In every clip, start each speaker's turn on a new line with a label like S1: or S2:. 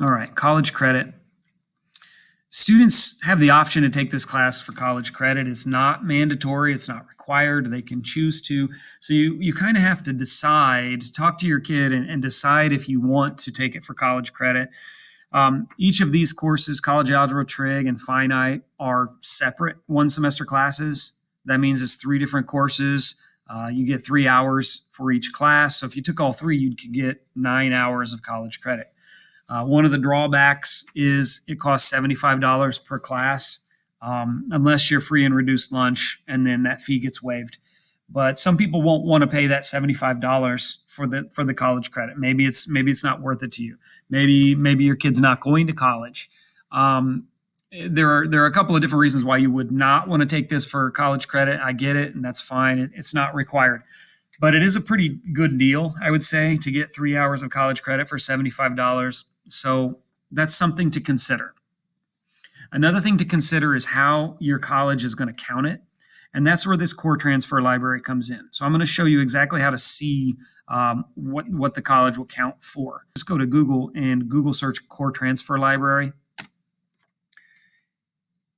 S1: All right, college credit. Students have the option to take this class for college credit. It's not mandatory. It's not required. They can choose to. So you kind of have to decide, talk to your kid and decide if you want to take it for college credit. Each of these courses, college algebra, trig, and finite, are separate one semester classes. That means it's 3 different courses. You get 3 hours for each class. So if you took all 3, you could get 9 hours of college credit. One of the drawbacks is it costs $75 per class, unless you're free and reduced lunch, and then that fee gets waived. But some people won't want to pay that $75 for the college credit. Maybe it's not worth it to you. Maybe your kid's not going to college. There are a couple of different reasons why you would not want to take this for college credit. I get it, and that's fine. It's not required. But it is a pretty good deal, I would say, to get 3 hours of college credit for $75. So that's something to consider. Another thing to consider is how your college is going to count it. And that's where this core transfer library comes in. So I'm going to show you exactly how to see what the college will count for. Just go to Google and Google search core transfer library.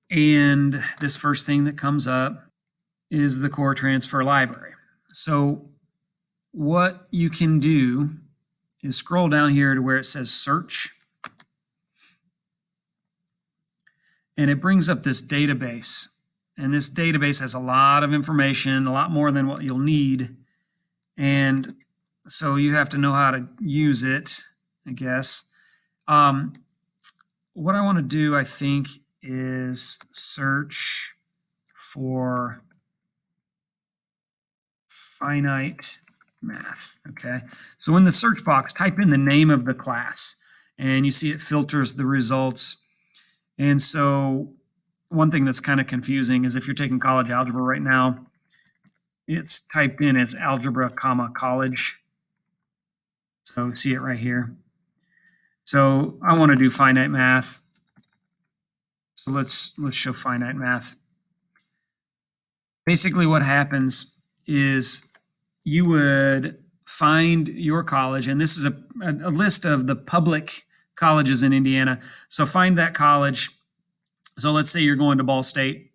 S1: And this first thing that comes up is the core transfer library. So what you can do is scroll down here to where it says search. And it brings up this database. And this database has a lot of information, a lot more than what you'll need. And so you have to know how to use it, I guess. What I want to do, I think, is search for finite math. Okay, so in the search box, type in the name of the class, and you see it filters the results. And so one thing that's kind of confusing is if you're taking college algebra right now, it's typed in as algebra, college. So see it right here. So I want to do finite math. So let's show finite math. Basically what happens is you would find your college, and this is a list of the public colleges in Indiana. So find that college. So let's say you're going to Ball State,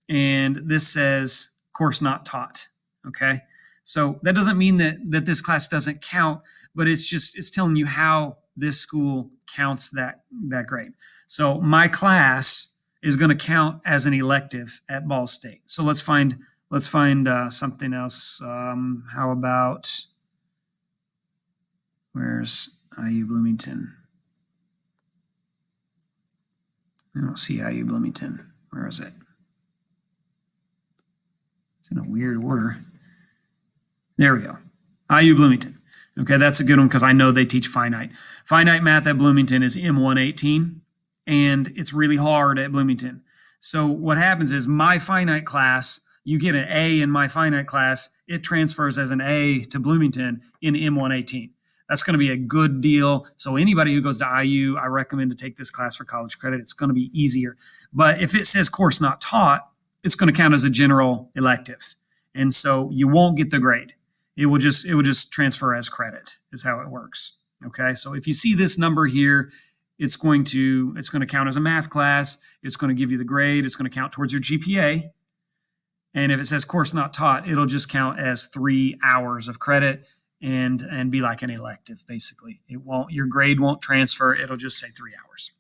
S1: and this says course not taught. Okay, so that doesn't mean that this class doesn't count, but it's telling you how this school counts that grade. So my class is going to count as an elective at Ball State. So let's find something else. How about, where's IU Bloomington? I don't see IU Bloomington. Where is it? It's in a weird order. There we go. IU Bloomington. Okay, that's a good one because I know they teach finite. Finite math at Bloomington is M118, and it's really hard at Bloomington. So what happens is my finite class, you get an A in my finite class, it transfers as an A to Bloomington in M118. That's going to be a good deal. So anybody who goes to IU, I recommend to take this class for college credit. It's going to be easier. But if it says course not taught, it's going to count as a general elective. And so you won't get the grade. It will just transfer as credit is how it works. Okay. So if you see this number here, it's going to count as a math class. It's going to give you the grade. It's going to count towards your GPA. And if it says course not taught, it'll just count as 3 hours of credit and be like an elective, basically. Your grade won't transfer. It'll just say 3 hours.